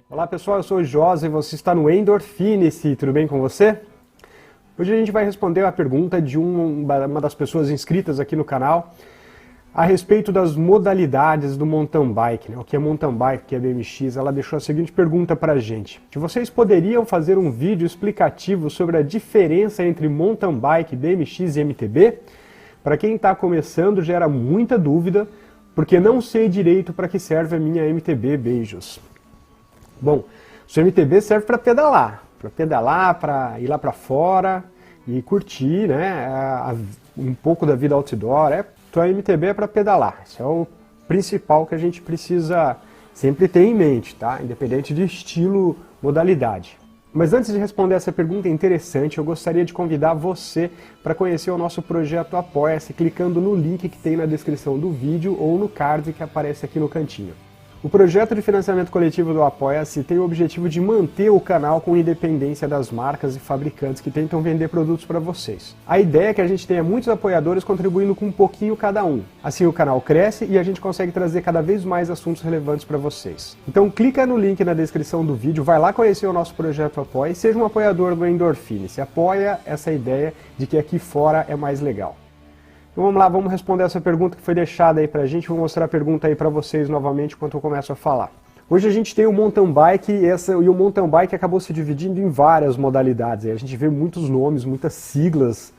Olá pessoal, eu sou o Josa e você está no Endorfine-se, tudo bem com você? Hoje a gente vai responder a pergunta de uma das pessoas inscritas aqui no canal a respeito das modalidades do mountain bike, né? O que é mountain bike, o que é BMX. Ela deixou a seguinte pergunta para a gente: que vocês poderiam fazer um vídeo explicativo sobre a diferença entre mountain bike, BMX e MTB? Para quem está começando gera muita dúvida, porque não sei direito para que serve a minha MTB, beijos. Bom, o MTB serve para pedalar, para ir lá para fora e curtir, né, um pouco da vida outdoor. Então a MTB é para pedalar, isso é o principal que a gente precisa sempre ter em mente, tá? Independente de estilo, modalidade. Mas antes de responder essa pergunta interessante, eu gostaria de convidar você para conhecer o nosso projeto Apoia-se, clicando no link que tem na descrição do vídeo ou no card que aparece aqui no cantinho. O projeto de financiamento coletivo do Apoia-se tem o objetivo de manter o canal com independência das marcas e fabricantes que tentam vender produtos para vocês. A ideia é que a gente tenha muitos apoiadores contribuindo com um pouquinho cada um. Assim o canal cresce e a gente consegue trazer cada vez mais assuntos relevantes para vocês. Então clica no link na descrição do vídeo, vai lá conhecer o nosso projeto Apoia e seja um apoiador do Endorfine. Se apoia essa ideia de que aqui fora é mais legal. Então vamos lá, vamos responder essa pergunta que foi deixada aí pra gente. Vou mostrar a pergunta aí pra vocês novamente enquanto eu começo a falar. Hoje a gente tem o mountain bike e o mountain bike acabou se dividindo em várias modalidades. A gente vê muitos nomes, muitas siglas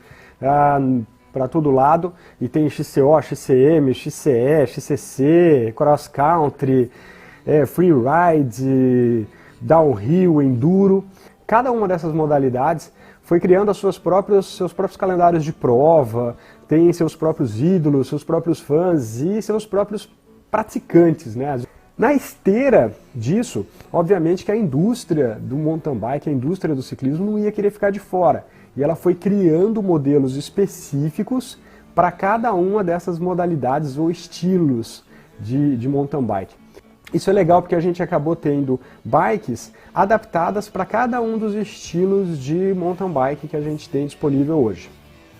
para todo lado. E tem XCO, XCM, XCE, XCC, cross country, freeride, downhill, enduro. Cada uma dessas modalidades foi criando seus próprios calendários de prova, tem seus próprios ídolos, seus próprios fãs e seus próprios praticantes, né? Na esteira disso, obviamente que a indústria do mountain bike, a indústria do ciclismo não ia querer ficar de fora. E ela foi criando modelos específicos para cada uma dessas modalidades ou estilos de mountain bike. Isso é legal porque a gente acabou tendo bikes adaptadas para cada um dos estilos de mountain bike que a gente tem disponível hoje.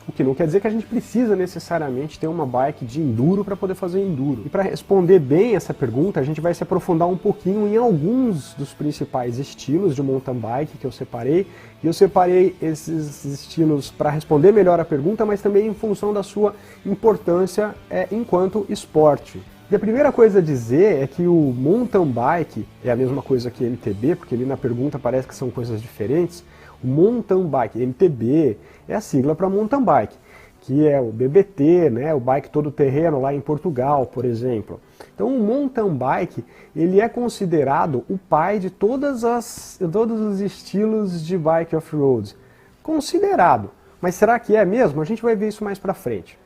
O que não quer dizer que a gente precisa necessariamente ter uma bike de enduro para poder fazer enduro. E para responder bem essa pergunta, a gente vai se aprofundar um pouquinho em alguns dos principais estilos de mountain bike que eu separei. E eu separei esses estilos para responder melhor a pergunta, mas também em função da sua importância enquanto esporte. E a primeira coisa a dizer é que o mountain bike é a mesma coisa que MTB, porque ali na pergunta parece que são coisas diferentes. O mountain bike, MTB, é a sigla para mountain bike, que é o BBT, né, o bike todo terreno lá em Portugal, por exemplo. Então o mountain bike, ele é considerado o pai de todos os estilos de bike off-road. Considerado. Mas será que é mesmo? A gente vai ver isso mais pra frente.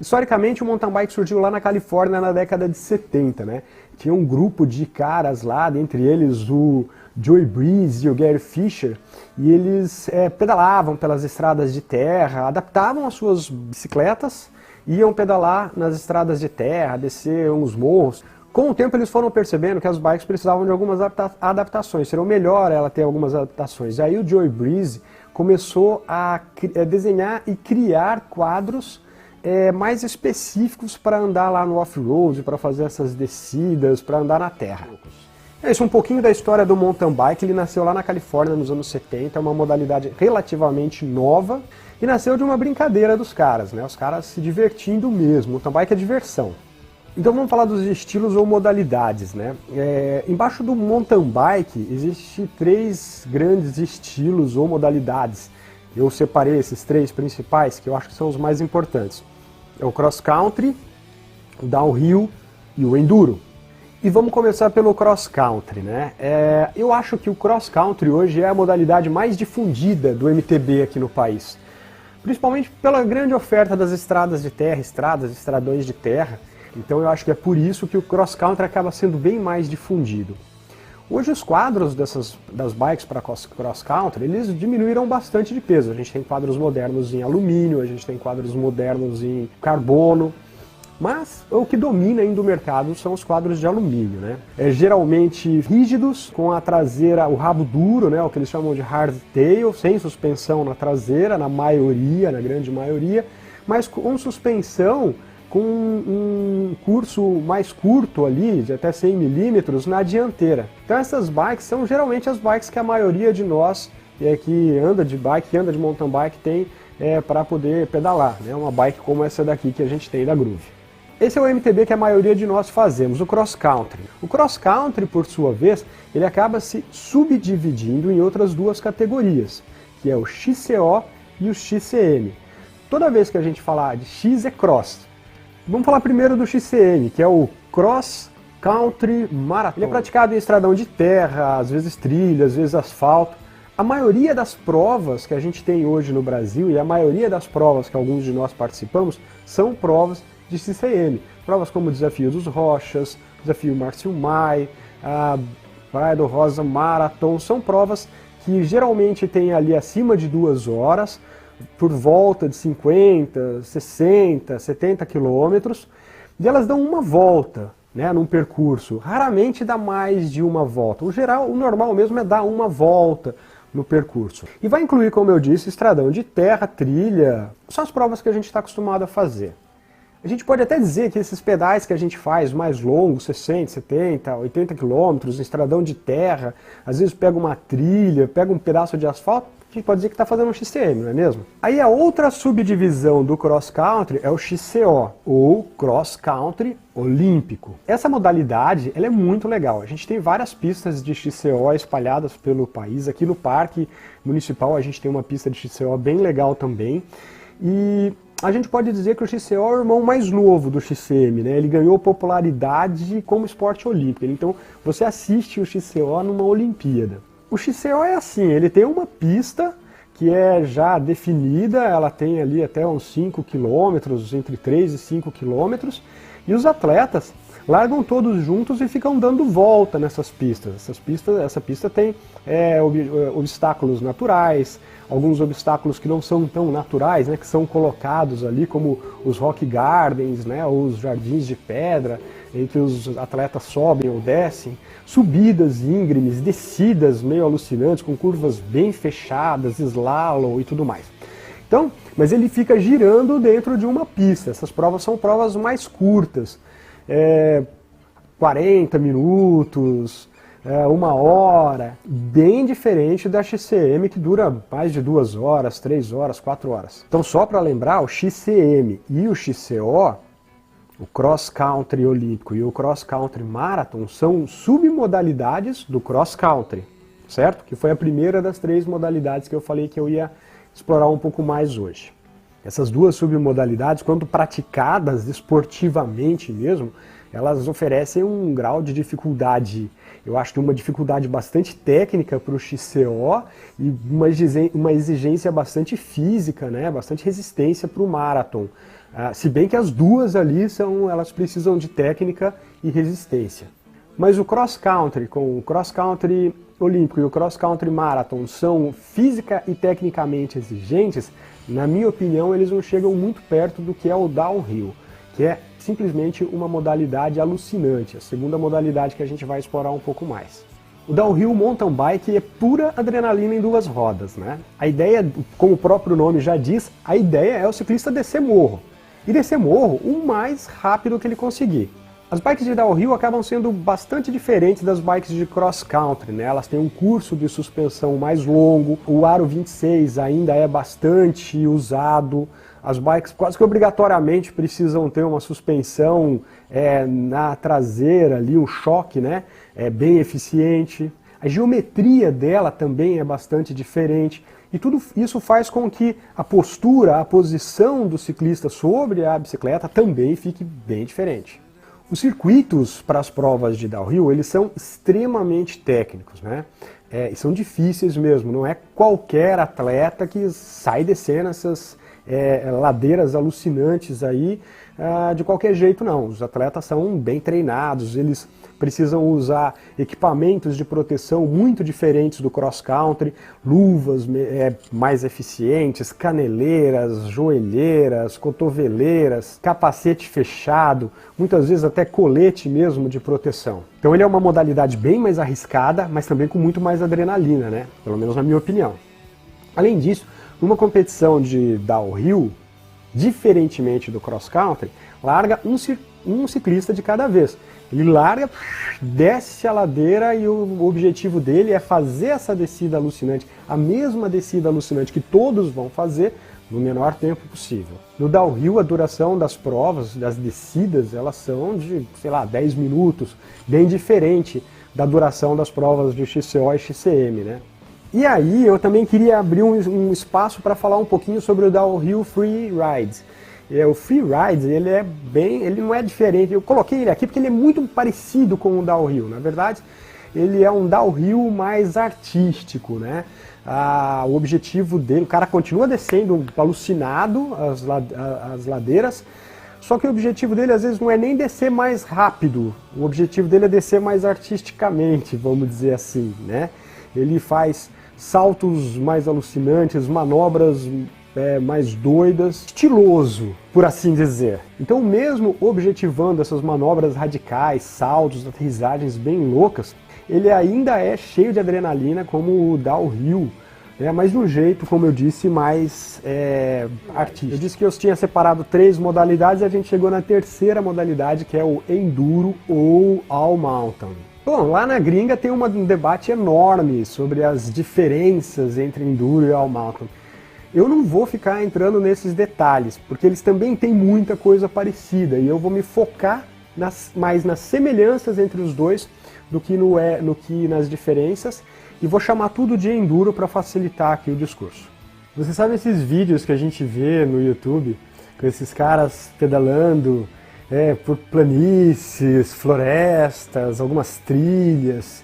Historicamente, o mountain bike surgiu lá na Califórnia na década de 70, né? Tinha um grupo de caras lá, dentre eles o Joey Breeze e o Gary Fisher, e eles pedalavam pelas estradas de terra, adaptavam as suas bicicletas, iam pedalar nas estradas de terra, descer uns morros. Com o tempo eles foram percebendo que as bikes precisavam de algumas adaptações, seria melhor ela ter algumas adaptações. Aí o Joey Breeze começou a desenhar e criar quadros mais específicos para andar lá no off-road, para fazer essas descidas, para andar na terra. É isso, um pouquinho da história do mountain bike. Ele nasceu lá na Califórnia nos anos 70, é uma modalidade relativamente nova e nasceu de uma brincadeira dos caras, né? Os caras se divertindo mesmo. Mountain bike é diversão. Então vamos falar dos estilos ou modalidades, né? Embaixo do mountain bike existem 3 grandes estilos ou modalidades. Eu separei esses 3 principais que eu acho que são os mais importantes. É o cross country, o downhill e o enduro. E vamos começar pelo cross country, né? Eu acho que o cross country hoje é a modalidade mais difundida do MTB aqui no país. Principalmente pela grande oferta das estradas de terra, estradões de terra. Então eu acho que é por isso que o cross country acaba sendo bem mais difundido. Hoje os quadros das bikes para cross country, eles diminuíram bastante de peso. A gente tem quadros modernos em alumínio, a gente tem quadros modernos em carbono, mas o que domina ainda o mercado são os quadros de alumínio, né? Geralmente rígidos, com a traseira, o rabo duro, né? O que eles chamam de hardtail, sem suspensão na traseira, na grande maioria, mas com suspensão com um curso mais curto ali, de até 100 milímetros, na dianteira. Então essas bikes são geralmente as bikes que a maioria de nós que anda de bike, que anda de mountain bike tem para poder pedalar, né? Uma bike como essa daqui que a gente tem da Groove. Esse é o MTB que a maioria de nós fazemos, o cross country. O cross country, por sua vez, ele acaba se subdividindo em outras duas categorias, que é o XCO e o XCM. Toda vez que a gente falar de X é cross. Vamos falar primeiro do XCM, que é o Cross Country Marathon. Ele é praticado em estradão de terra, às vezes trilha, às vezes asfalto. A maioria das provas que a gente tem hoje no Brasil e a maioria das provas que alguns de nós participamos são provas de XCM. Provas como o Desafio dos Rochas, Desafio Márcio Mai, a Praia do Rosa Marathon, são provas que geralmente tem ali acima de 2 horas, por volta de 50, 60, 70 quilômetros, e elas dão uma volta, né, num percurso. Raramente dá mais de uma volta. O normal mesmo é dar uma volta no percurso. E vai incluir, como eu disse, estradão de terra, trilha, são as provas que a gente está acostumado a fazer. A gente pode até dizer que esses pedais que a gente faz mais longos, 60, 70, 80 quilômetros, estradão de terra, às vezes pega uma trilha, pega um pedaço de asfalto, a gente pode dizer que está fazendo um XCM, não é mesmo? Aí a outra subdivisão do cross country é o XCO, ou Cross Country Olímpico. Essa modalidade ela é muito legal. A gente tem várias pistas de XCO espalhadas pelo país. Aqui no Parque Municipal a gente tem uma pista de XCO bem legal também. E a gente pode dizer que o XCO é o irmão mais novo do XCM, né? Ele ganhou popularidade como esporte olímpico. Então você assiste o XCO numa Olimpíada. O XCO é assim, ele tem uma pista que é já definida, ela tem ali até uns 5 quilômetros, entre 3 e 5 quilômetros, e os atletas largam todos juntos e ficam dando volta nessas pistas. Essa pista tem obstáculos naturais, alguns obstáculos que não são tão naturais, né, que são colocados ali, como os rock gardens, né, ou os jardins de pedra, em que os atletas sobem ou descem, subidas íngremes, descidas meio alucinantes, com curvas bem fechadas, slalom e tudo mais. Então, mas ele fica girando dentro de uma pista. Essas provas são provas mais curtas, 40 minutos, 1 hora, bem diferente da XCM, que dura mais de 2 horas, 3 horas, 4 horas. Então, só para lembrar, o XCM e o XCO, o Cross Country Olímpico e o Cross Country Marathon, são submodalidades do Cross Country, certo? Que foi a primeira das 3 modalidades que eu falei que eu ia explorar um pouco mais hoje. Essas duas submodalidades, quando praticadas esportivamente mesmo, elas oferecem um grau de dificuldade, eu acho que uma dificuldade bastante técnica para o XCO e uma exigência bastante física, né, bastante resistência para o Marathon. Se bem que as duas ali elas precisam de técnica e resistência. Mas o cross country, com o cross country olímpico e o cross country marathon são física e tecnicamente exigentes, na minha opinião eles não chegam muito perto do que é o downhill, que é simplesmente uma modalidade alucinante, a segunda modalidade que a gente vai explorar um pouco mais. O downhill mountain bike é pura adrenalina em 2 rodas, né? A ideia, como o próprio nome já diz, a ideia é o ciclista descer morro. E descer morro o mais rápido que ele conseguir. As bikes de downhill acabam sendo bastante diferentes das bikes de cross country, né? Elas têm um curso de suspensão mais longo, o aro 26 ainda é bastante usado, as bikes quase que obrigatoriamente precisam ter uma suspensão na traseira ali, um choque, né? Bem eficiente. A geometria dela também é bastante diferente. E tudo isso faz com que a postura, a posição do ciclista sobre a bicicleta também fique bem diferente. Os circuitos para as provas de downhill, eles são extremamente técnicos, né? E são difíceis mesmo, não é qualquer atleta que sai descendo essas ladeiras alucinantes aí de qualquer jeito não. Os atletas são bem treinados, eles precisam usar equipamentos de proteção muito diferentes do cross country, luvas mais eficientes, caneleiras, joelheiras, cotoveleiras, capacete fechado, muitas vezes até colete mesmo de proteção. Então ele é uma modalidade bem mais arriscada, mas também com muito mais adrenalina, né? Pelo menos na minha opinião. Além disso, numa competição de downhill, diferentemente do cross country, larga um ciclista de cada vez. Ele larga, desce a ladeira e o objetivo dele é fazer essa descida alucinante, a mesma descida alucinante que todos vão fazer, no menor tempo possível. No downhill, a duração das provas, das descidas, elas são de, sei lá, 10 minutos, bem diferente da duração das provas de XCO e XCM, né? E aí eu também queria abrir um espaço para falar um pouquinho sobre o downhill free rides. O free ride, ele não é diferente, eu coloquei ele aqui porque ele é muito parecido com o downhill. Na verdade, ele é um downhill mais artístico, né? O objetivo dele, o cara continua descendo alucinado as ladeiras, só que o objetivo dele às vezes não é nem descer mais rápido, o objetivo dele é descer mais artisticamente, vamos dizer assim, né? Ele faz saltos mais alucinantes, manobras mais doidas, estiloso, por assim dizer. Então, mesmo objetivando essas manobras radicais, saltos, aterrissagens bem loucas, ele ainda é cheio de adrenalina como o downhill, mas de um jeito, como eu disse, mais artístico. Eu disse que eu tinha separado 3 modalidades e a gente chegou na terceira modalidade, que é o enduro ou all mountain. Bom, lá na gringa tem um debate enorme sobre as diferenças entre enduro e all mountain. Eu não vou ficar entrando nesses detalhes, porque eles também têm muita coisa parecida, e eu vou me focar mais nas semelhanças entre os dois do que nas diferenças, e vou chamar tudo de enduro para facilitar aqui o discurso. Você sabe esses vídeos que a gente vê no YouTube, com esses caras pedalando por planícies, florestas, algumas trilhas,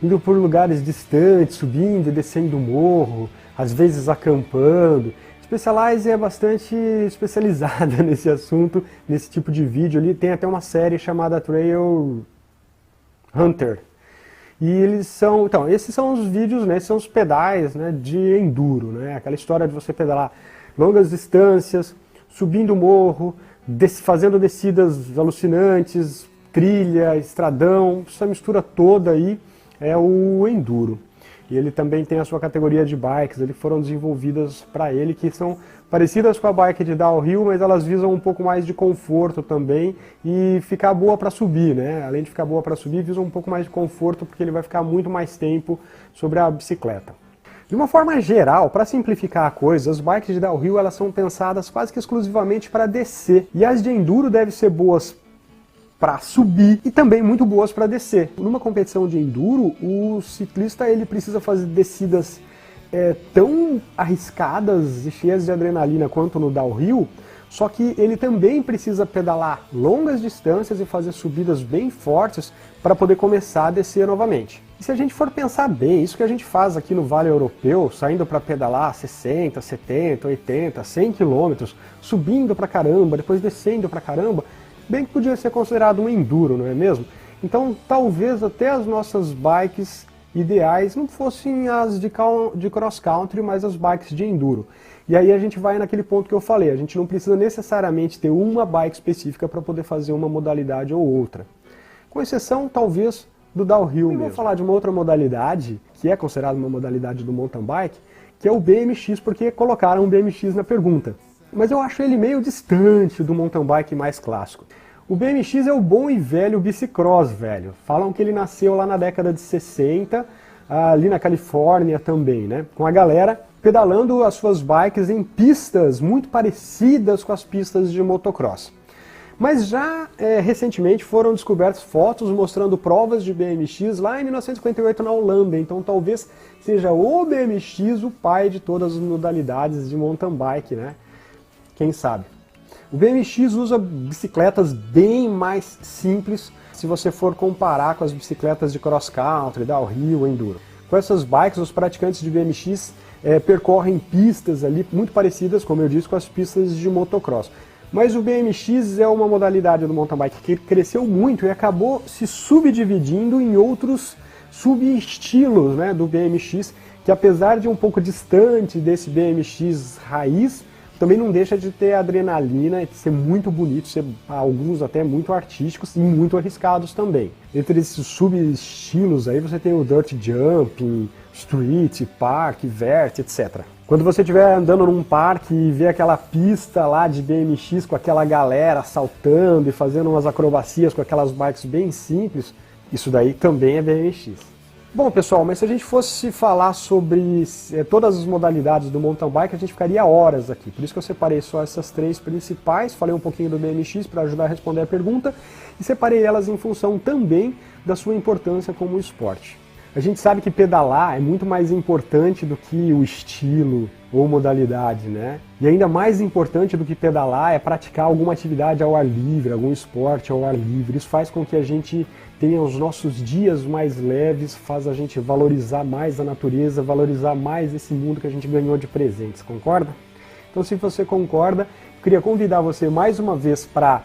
indo por lugares distantes, subindo e descendo o morro, às vezes acampando. Specialized é bastante especializada nesse assunto, nesse tipo de vídeo. Ali tem até uma série chamada Trail Hunter. E eles são, então, esses são os vídeos, né, são os pedais, né, de enduro, né, aquela história de você pedalar longas distâncias, subindo o morro, fazendo descidas alucinantes, trilha, estradão, essa mistura toda aí é o enduro. E ele também tem a sua categoria de bikes, eles foram desenvolvidas para ele, que são parecidas com a bike de downhill, mas elas visam um pouco mais de conforto também e ficar boa para subir, né? Além de ficar boa para subir, visam um pouco mais de conforto porque ele vai ficar muito mais tempo sobre a bicicleta. De uma forma geral, para simplificar a coisa, as bikes de downhill elas são pensadas quase que exclusivamente para descer, e as de enduro devem ser boas para subir e também muito boas para descer. Numa competição de enduro, o ciclista ele precisa fazer descidas tão arriscadas e cheias de adrenalina quanto no downhill, só que ele também precisa pedalar longas distâncias e fazer subidas bem fortes para poder começar a descer novamente. E se a gente for pensar bem, isso que a gente faz aqui no Vale Europeu, saindo para pedalar 60, 70, 80, 100 km, subindo pra caramba, depois descendo pra caramba, bem que podia ser considerado um enduro, não é mesmo? Então talvez até as nossas bikes ideais não fossem as de cross country, mas as bikes de enduro. E aí a gente vai naquele ponto que eu falei, a gente não precisa necessariamente ter uma bike específica para poder fazer uma modalidade ou outra. Com exceção, talvez, do downhill mesmo. Eu vou falar de uma outra modalidade, que é considerada uma modalidade do mountain bike, que é o BMX, porque colocaram o BMX na pergunta. Mas eu acho ele meio distante do mountain bike mais clássico. O BMX é o bom e velho bicicross, velho. Falam que ele nasceu lá na década de 60, ali na Califórnia também, né? Com a galera pedalando as suas bikes em pistas muito parecidas com as pistas de motocross. Mas já recentemente foram descobertas fotos mostrando provas de BMX lá em 1958 na Holanda, então talvez seja o BMX o pai de todas as modalidades de mountain bike, né? Quem sabe? O BMX usa bicicletas bem mais simples se você for comparar com as bicicletas de cross country, downhill, enduro. Com essas bikes, os praticantes de BMX percorrem pistas ali muito parecidas, como eu disse, com as pistas de motocross. Mas o BMX é uma modalidade do mountain bike que cresceu muito e acabou se subdividindo em outros subestilos, né, do BMX, que apesar de um pouco distante desse BMX raiz, também não deixa de ter adrenalina, de ser muito bonito, ser alguns até muito artísticos e muito arriscados também. Entre esses subestilos aí você tem o Dirt Jumping, Street, Park, Vert, etc. Quando você estiver andando num parque e vê aquela pista lá de BMX com aquela galera saltando e fazendo umas acrobacias com aquelas bikes bem simples, isso daí também é BMX. Bom, pessoal, mas se a gente fosse falar sobre todas as modalidades do mountain bike, a gente ficaria horas aqui. Por isso que eu separei só essas 3 principais, falei um pouquinho do BMX para ajudar a responder a pergunta e separei elas em função também da sua importância como esporte. A gente sabe que pedalar é muito mais importante do que o estilo ou modalidade, né? E ainda mais importante do que pedalar é praticar alguma atividade ao ar livre, algum esporte ao ar livre. Isso faz com que a gente tenha os nossos dias mais leves, faz a gente valorizar mais a natureza, valorizar mais esse mundo que a gente ganhou de presentes, concorda? Então, se você concorda, eu queria convidar você mais uma vez para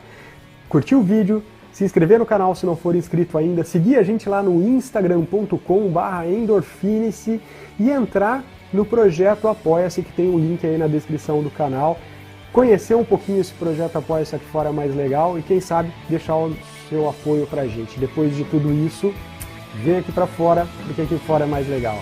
curtir o vídeo, se inscrever no canal se não for inscrito ainda, seguir a gente lá no instagram.com/endorfine-se e entrar no projeto Apoia-se, que tem um link aí na descrição do canal. Conhecer um pouquinho esse projeto Apoia-se aqui fora é mais legal e quem sabe deixar o seu apoio pra gente. Depois de tudo isso, vem aqui pra fora, porque aqui fora é mais legal.